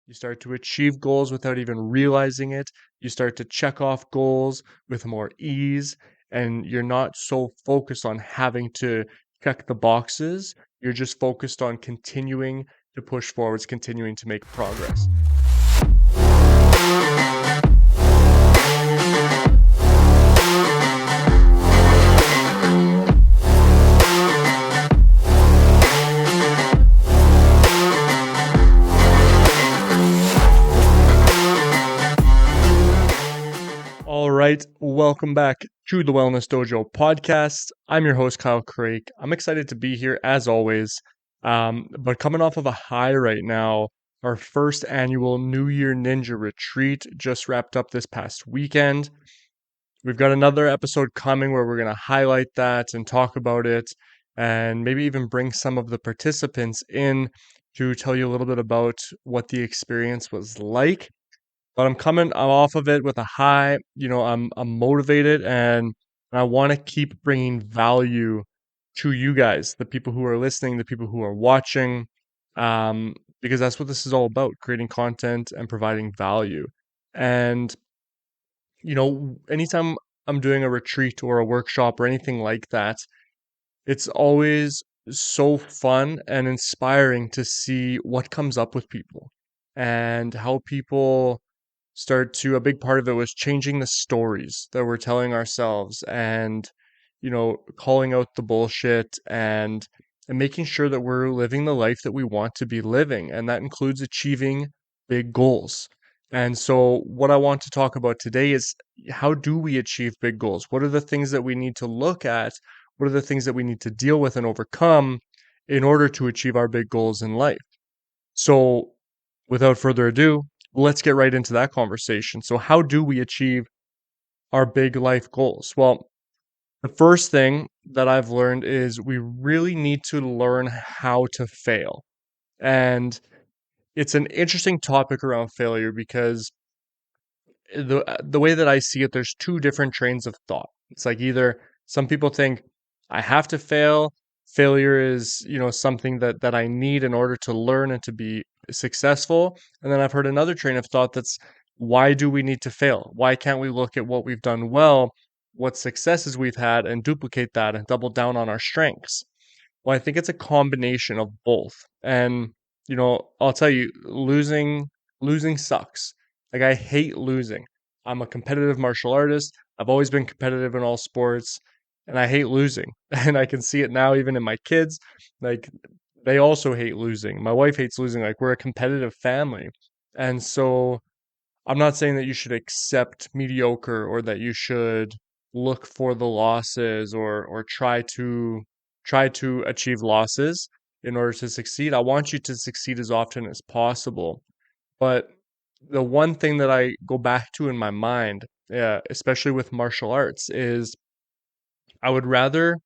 You start to achieve goals without even realizing it. You start to check off goals with more ease, and you're not so focused on having to check the boxes. You're just focused on continuing to push forwards, continuing to make progress. All right, welcome back to the Wellness Dojo Podcast. I'm your host, Kyle Craig. I'm excited to be here as always, but coming off of a high right now. Our first annual New Year Ninja Retreat just wrapped up this past weekend. We've got another episode coming where we're going to highlight that and talk about it, and maybe even bring some of the participants in to tell you a little bit about what the experience was like. But I'm off of it with a high. I'm motivated, and I want to keep bringing value to you guys, the people who are listening, the people who are watching, because that's what this is all about: creating content and providing value. And anytime I'm doing a retreat or a workshop or anything like that, it's always so fun and inspiring to see what comes up with people and how people a big part of it was changing the stories that we're telling ourselves, and calling out the bullshit, and making sure that we're living the life that we want to be living, and that includes achieving big goals. And so what I want to talk about today is, how do we achieve big goals? What are the things that we need to look at? What are the things that we need to deal with and overcome in order to achieve our big goals in life? So without further ado, let's get right into that conversation. So how do we achieve our big life goals? Well, the first thing that I've learned is we really need to learn how to fail. And it's an interesting topic around failure, because the way that I see it, there's two different trains of thought. It's like, either some people think I have to fail. Failure is, something that I need in order to learn and to be successful. And then I've heard another train of thought that's, why do we need to fail? Why can't we look at what we've done well, what successes we've had, and duplicate that and double down on our strengths? Well, I think it's a combination of both. And, I'll tell you, losing sucks. Like, I hate losing. I'm a competitive martial artist. I've always been competitive in all sports, and I hate losing. And I can see it now even in my kids. Like, they also hate losing. My wife hates losing. Like, we're a competitive family. And so I'm not saying that you should accept mediocre, or that you should look for the losses, or try to achieve losses in order to succeed. I want you to succeed as often as possible. But the one thing that I go back to in my mind, especially with martial arts, is I would rather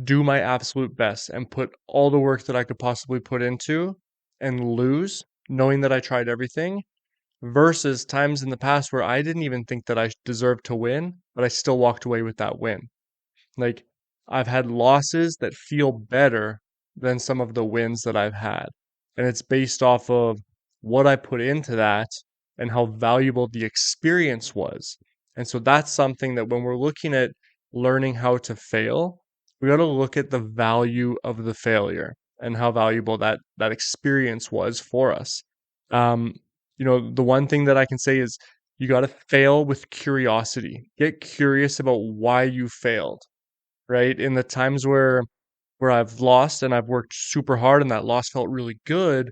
do my absolute best and put all the work that I could possibly put into, and lose, knowing that I tried everything, versus times in the past where I didn't even think that I deserved to win, but I still walked away with that win. Like, I've had losses that feel better than some of the wins that I've had. And it's based off of what I put into that and how valuable the experience was. And so that's something that, when we're looking at learning how to fail, we got to look at the value of the failure and how valuable that experience was for us. The one thing that I can say is, you got to fail with curiosity. Get curious about why you failed, right? In the times where I've lost and I've worked super hard and that loss felt really good,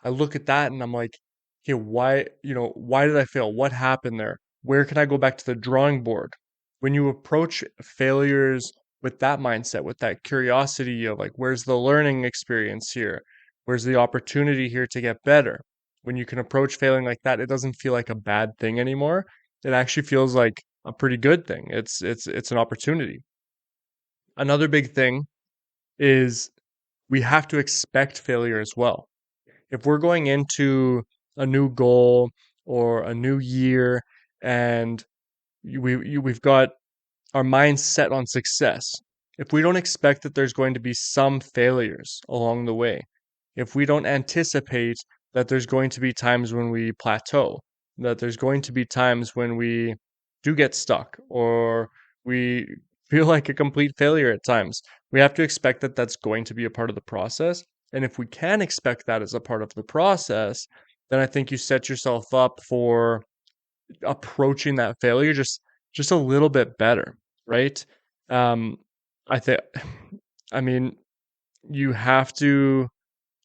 I look at that and I'm like, okay, why did I fail? What happened there? Where can I go back to the drawing board? When you approach failures with that mindset, with that curiosity of like, where's the learning experience here? Where's the opportunity here to get better? When you can approach failing like that, it doesn't feel like a bad thing anymore. It actually feels like a pretty good thing. It's an opportunity. Another big thing is, we have to expect failure as well. If we're going into a new goal or a new year, and we've got our mind set on success, if we don't expect that there's going to be some failures along the way, if we don't anticipate that there's going to be times when we plateau, that there's going to be times when we do get stuck or we feel like a complete failure at times. We have to expect that that's going to be a part of the process. And if we can expect that as a part of the process, then I think you set yourself up for approaching that failure just a little bit better, right? Um, I think, I mean, you have to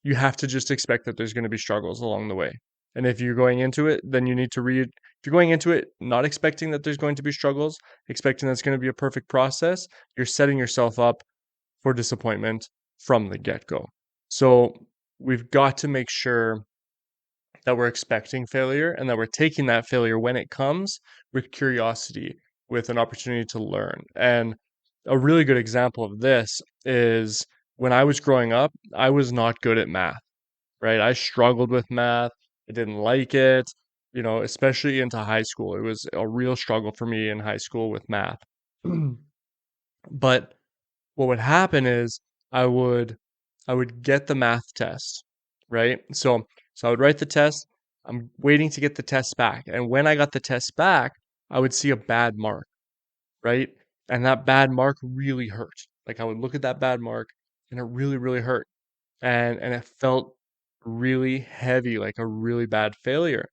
you have to just expect that there's going to be struggles along the way. And if you're going into it, then you need to read. If you're going into it not expecting that there's going to be struggles, expecting that's going to be a perfect process, you're setting yourself up for disappointment from the get-go. So we've got to make sure that we're expecting failure and that we're taking that failure when it comes with curiosity, with an opportunity to learn. And a really good example of this is when I was growing up, I was not good at math, right? I struggled with math. I didn't like it, especially into high school. It was a real struggle for me in high school with math. But what would happen is I would I would get the math test, right? So I would write the test. I'm waiting to get the test back. And when I got the test back, I would see a bad mark, right? And that bad mark really hurt. Like I would look at that bad mark and it really, really hurt. And it felt really heavy, like a really bad failure.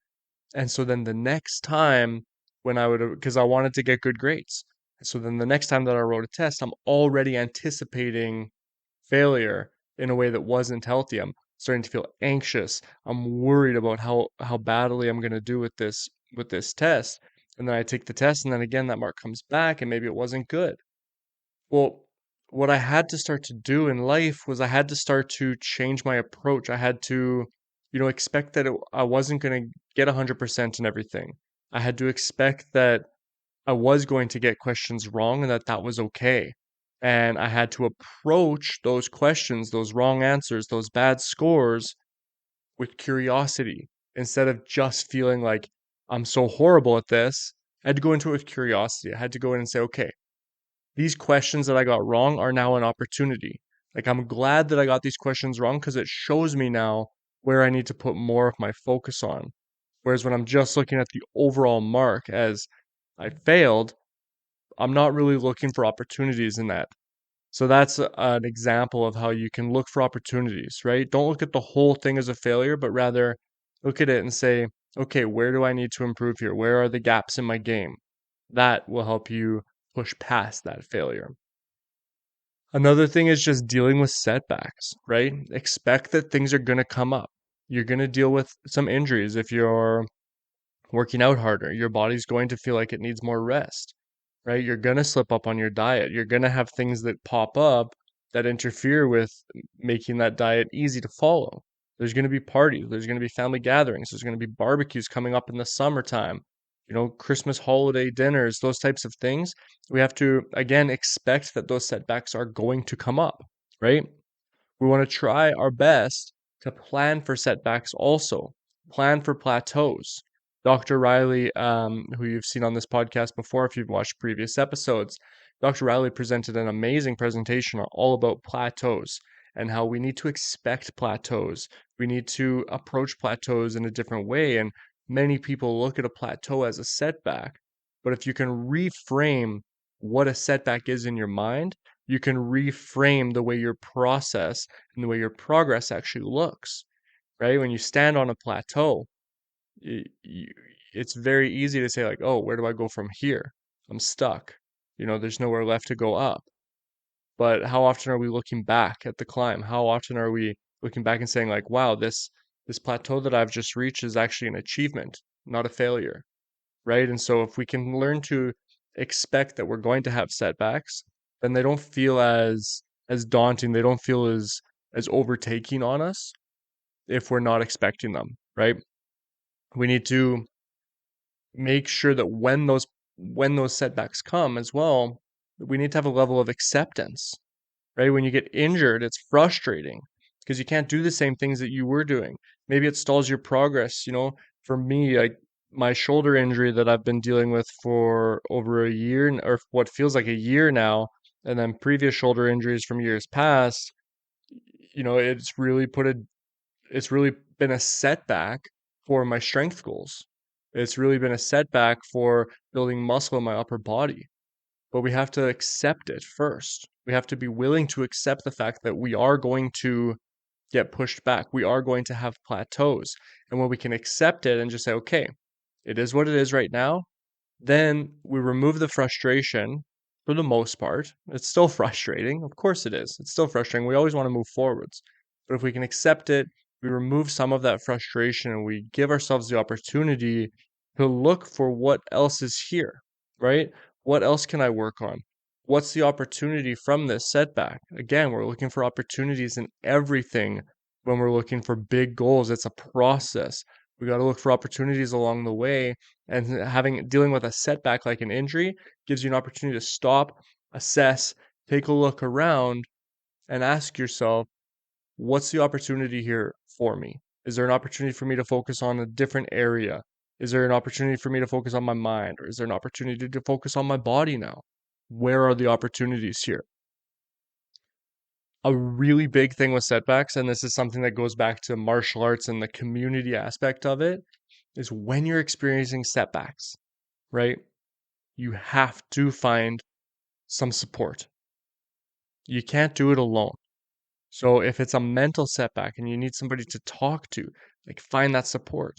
And so then the next time when because I wanted to get good grades. So then the next time that I wrote a test, I'm already anticipating failure in a way that wasn't healthy. I'm starting to feel anxious. I'm worried about how badly I'm going to do with this test. And then I take the test and then again that mark comes back and maybe it wasn't good. Well, what I had to start to do in life was I had to start to change my approach. I had to, expect that I wasn't going to get 100% in everything. I had to expect that I was going to get questions wrong and that that was okay. And I had to approach those questions, those wrong answers, those bad scores with curiosity instead of just feeling like I'm so horrible at this. I had to go into it with curiosity. I had to go in and say, okay, these questions that I got wrong are now an opportunity. Like, I'm glad that I got these questions wrong because it shows me now where I need to put more of my focus on. Whereas when I'm just looking at the overall mark as I failed, I'm not really looking for opportunities in that. So that's an example of how you can look for opportunities, right? Don't look at the whole thing as a failure, but rather look at it and say, okay, where do I need to improve here? Where are the gaps in my game? That will help you push past that failure. Another thing is just dealing with setbacks, right? Expect that things are going to come up. You're going to deal with some injuries if you're working out harder. Your body's going to feel like it needs more rest, right? You're going to slip up on your diet. You're going to have things that pop up that interfere with making that diet easy to follow. There's going to be parties, there's going to be family gatherings, there's going to be barbecues coming up in the summertime, Christmas holiday dinners, those types of things. We have to, again, expect that those setbacks are going to come up, right? We want to try our best to plan for setbacks also, plan for plateaus. Dr. Riley, who you've seen on this podcast before, if you've watched previous episodes, Dr. Riley presented an amazing presentation all about plateaus and how we need to expect plateaus. We need to approach plateaus in a different way. And many people look at a plateau as a setback. But if you can reframe what a setback is in your mind, you can reframe the way your process and the way your progress actually looks, right? When you stand on a plateau, it's very easy to say like, oh, where do I go from here? I'm stuck. There's nowhere left to go up. But how often are we looking back at the climb? How often are we looking back and saying like, wow, this plateau that I've just reached is actually an achievement, not a failure, right? And so if we can learn to expect that we're going to have setbacks, then they don't feel as daunting. They don't feel as overtaking on us if we're not expecting them, right? We need to make sure that when those setbacks come as well, we need to have a level of acceptance, right? When you get injured, it's frustrating because you can't do the same things that you were doing. Maybe it stalls your progress. For me, like my shoulder injury that I've been dealing with for over a year, or what feels like a year now, and then previous shoulder injuries from years past, it's really been a setback for my strength goals. It's really been a setback for building muscle in my upper body. But we have to accept it first. We have to be willing to accept the fact that we are going to get pushed back. We are going to have plateaus. And when we can accept it and just say, okay, it is what it is right now, then we remove the frustration for the most part. It's still frustrating. Of course it is. It's still frustrating. We always want to move forwards. But if we can accept it, we remove some of that frustration and we give ourselves the opportunity to look for what else is here, right? What else can I work on? What's the opportunity from this setback? Again, we're looking for opportunities in everything when we're looking for big goals. It's a process. We got to look for opportunities along the way, and dealing with a setback like an injury gives you an opportunity to stop, assess, take a look around, and ask yourself, what's the opportunity here for me? Is there an opportunity for me to focus on a different area? Is there an opportunity for me to focus on my mind? Or is there an opportunity to focus on my body now? Where are the opportunities here? A really big thing with setbacks, and this is something that goes back to martial arts and the community aspect of it, is when you're experiencing setbacks, right? You have to find some support. You can't do it alone. So if it's a mental setback and you need somebody to talk to, like find that support.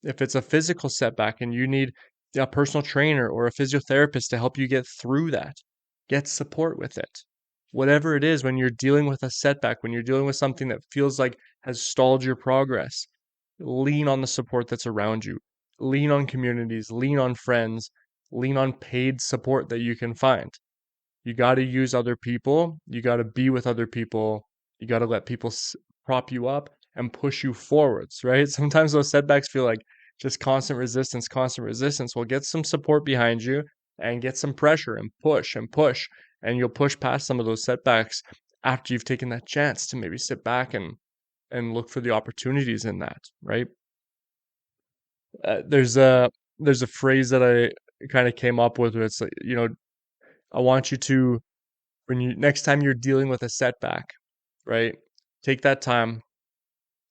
If it's a physical setback and you need a personal trainer or a physiotherapist to help you get through that, get support with it. Whatever it is, when you're dealing with a setback, when you're dealing with something that feels like has stalled your progress, lean on the support that's around you. Lean on communities, lean on friends, lean on paid support that you can find. You got to use other people. You got to be with other people. You got to let people prop you up and push you forwards, right? Sometimes those setbacks feel like just constant resistance, constant resistance. Well, get some support behind you and get some pressure and push, and you'll push past some of those setbacks after you've taken that chance to maybe sit back and look for the opportunities in that, right? There's a phrase that I kind of came up with where it's like, I want you to, when you next time you're dealing with a setback, right? Take that time,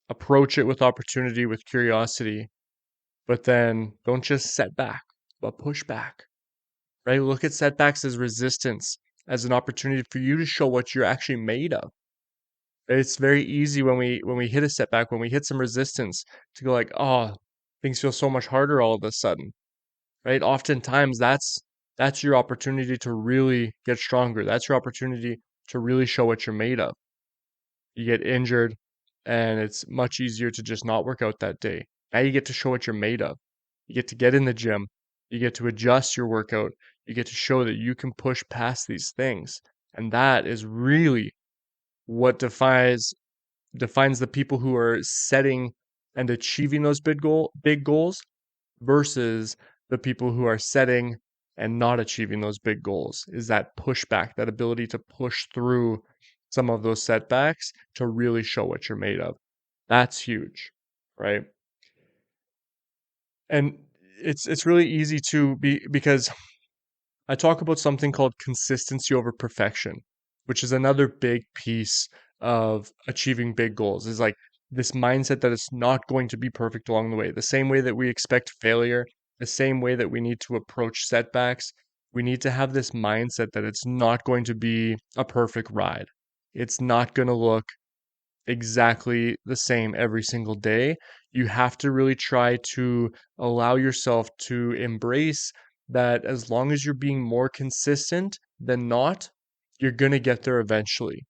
approach it with opportunity, with curiosity, but then don't just set back, but push back, right? Look at setbacks as resistance, as an opportunity for you to show what you're actually made of. It's very easy when we hit a setback, when we hit some resistance, to go like, oh, things feel so much harder all of a sudden, right? Oftentimes that's your opportunity to really get stronger. That's your opportunity to really show what you're made of. You get injured and it's much easier to just not work out that day. Now you get to show what you're made of. You get in the gym. You get to adjust your workout. You get to show that you can push past these things. And that is really what defines the people who are setting and achieving those big goals versus the people who are setting and not achieving those big goals, is that pushback, that ability to push through some of those setbacks to really show what you're made of. That's huge, right? And it's really easy to be, because I talk about something called consistency over perfection, which is another big piece of achieving big goals, is like this mindset that it's not going to be perfect along the way. The same way that we expect failure, the same way that we need to approach setbacks, we need to have this mindset that it's not going to be a perfect ride. It's not going to look exactly the same every single day. You have to really try to allow yourself to embrace that as long as you're being more consistent than not, you're going to get there eventually.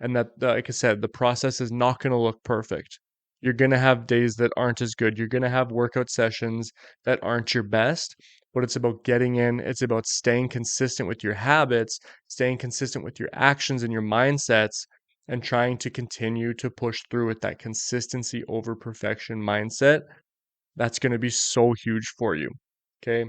And that, like I said, the process is not going to look perfect. You're going to have days that aren't as good. You're going to have workout sessions that aren't your best, but it's about getting in. It's about staying consistent with your habits, staying consistent with your actions and your mindsets, and trying to continue to push through with that consistency over perfection mindset. That's going to be so huge for you. Okay.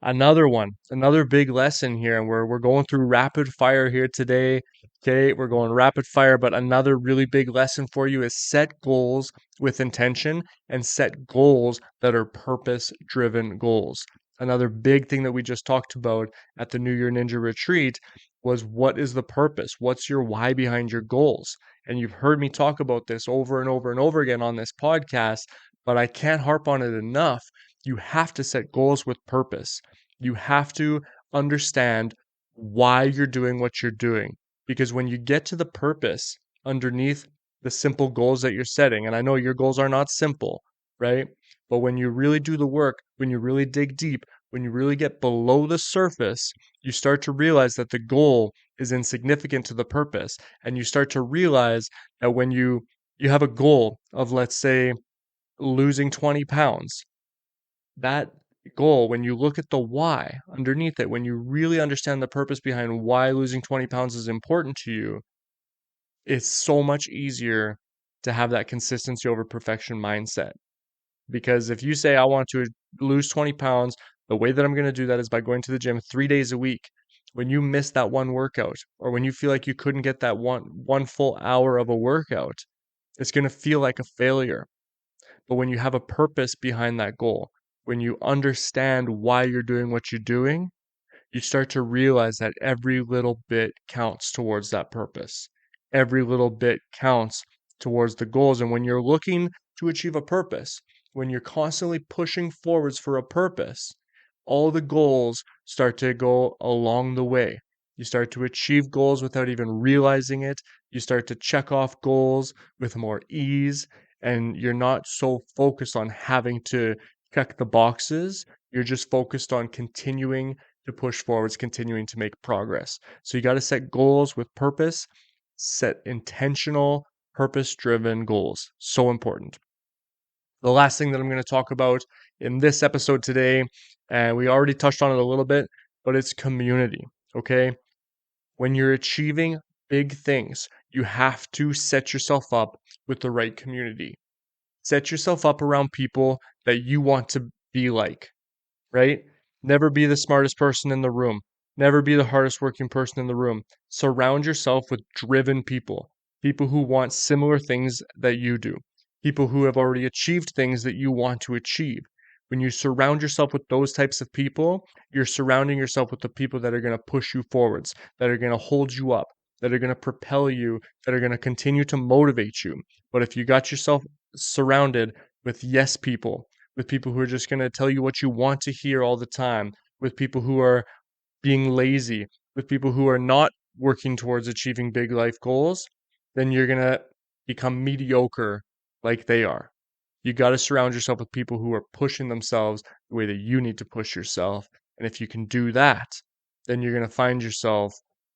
Another big lesson here, and we're going through rapid fire here today. Okay, we're going rapid fire, but another really big lesson for you is set goals with intention and set goals that are purpose-driven goals. Another big thing that we just talked about at the New Year Ninja Retreat was, what is the purpose? What's your why behind your goals? And you've heard me talk about this over and over and over again on this podcast, but I can't harp on it enough. You have to set goals with purpose. You have to understand why you're doing what you're doing. Because when you get to the purpose underneath the simple goals that you're setting, and I know your goals are not simple, right? But when you really do the work, when you really dig deep, when you really get below the surface, you start to realize that the goal is insignificant to the purpose. And you start to realize that when you have a goal of, let's say, losing 20 pounds, that goal, when you look at the why underneath it, when you really understand the purpose behind why losing 20 pounds is important to you, it's so much easier to have that consistency over perfection mindset. Because if you say, I want to lose 20 pounds, the way that I'm going to do that is by going to the gym 3 days a week. When you miss that one workout, or when you feel like you couldn't get that one full hour of a workout, it's going to feel like a failure. But when you have a purpose behind that goal, when you understand why you're doing what you're doing, you start to realize that every little bit counts towards that purpose. Every little bit counts towards the goals. And when you're looking to achieve a purpose, when you're constantly pushing forwards for a purpose, all the goals start to go along the way. You start to achieve goals without even realizing it. You start to check off goals with more ease, and you're not so focused on having to check the boxes. You're just focused on continuing to push forwards, continuing to make progress. So you got to set goals with purpose, set intentional, purpose-driven goals. So important. The last thing that I'm going to talk about in this episode today, and we already touched on it a little bit, but it's community, okay? When you're achieving big things, you have to set yourself up with the right community. Set yourself up around people that you want to be like, right? Never be the smartest person in the room. Never be the hardest working person in the room. Surround yourself with driven people, people who want similar things that you do, people who have already achieved things that you want to achieve. When you surround yourself with those types of people, you're surrounding yourself with the people that are going to push you forwards, that are going to hold you up, that are going to propel you, that are going to continue to motivate you. But if you got yourself surrounded with yes people, with people who are just going to tell you what you want to hear all the time, with people who are being lazy, with people who are not working towards achieving big life goals, then you're going to become mediocre like they are. You got to surround yourself with people who are pushing themselves the way that you need to push yourself. And if you can do that, then you're going to find yourself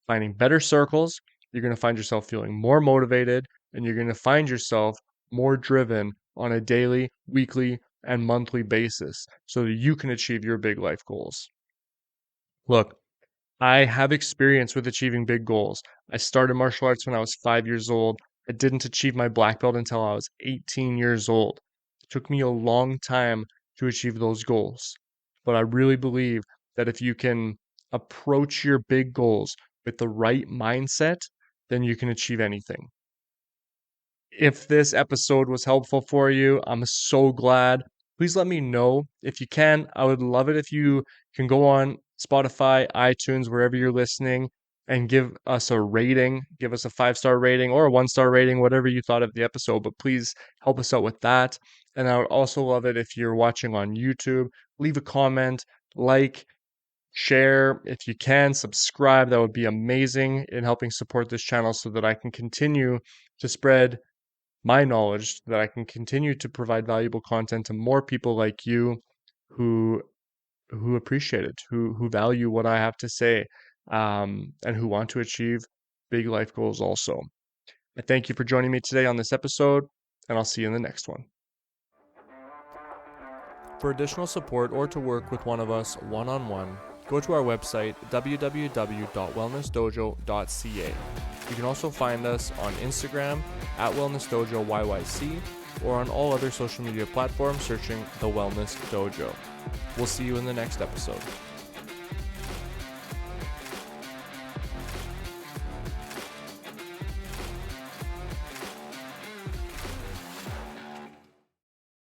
finding better circles. You're going to find yourself feeling more motivated, and you're going to find yourself more driven on a daily, weekly, and monthly basis so that you can achieve your big life goals. Look, I have experience with achieving big goals. I started martial arts when I was 5 years old. I didn't achieve my black belt until I was 18 years old. It took me a long time to achieve those goals. But I really believe that if you can approach your big goals with the right mindset, then you can achieve anything. If this episode was helpful for you, I'm so glad. Please let me know if you can. I would love it if you can go on Spotify, iTunes, wherever you're listening, and give us a rating. Give us a 5-star rating or a 1-star rating, whatever you thought of the episode. But please help us out with that. And I would also love it if you're watching on YouTube. Leave a comment, like, share. If you can, subscribe. That would be amazing in helping support this channel so that I can continue to spread my knowledge, that I can continue to provide valuable content to more people like you who appreciate it, who value what I have to say, and who want to achieve big life goals also. I thank you for joining me today on this episode, and I'll see you in the next one. For additional support or to work with one of us one-on-one, go to our website, www.wellnessdojo.ca. You can also find us on Instagram at Wellness Dojo YYC or on all other social media platforms searching The Wellness Dojo. We'll see you in the next episode.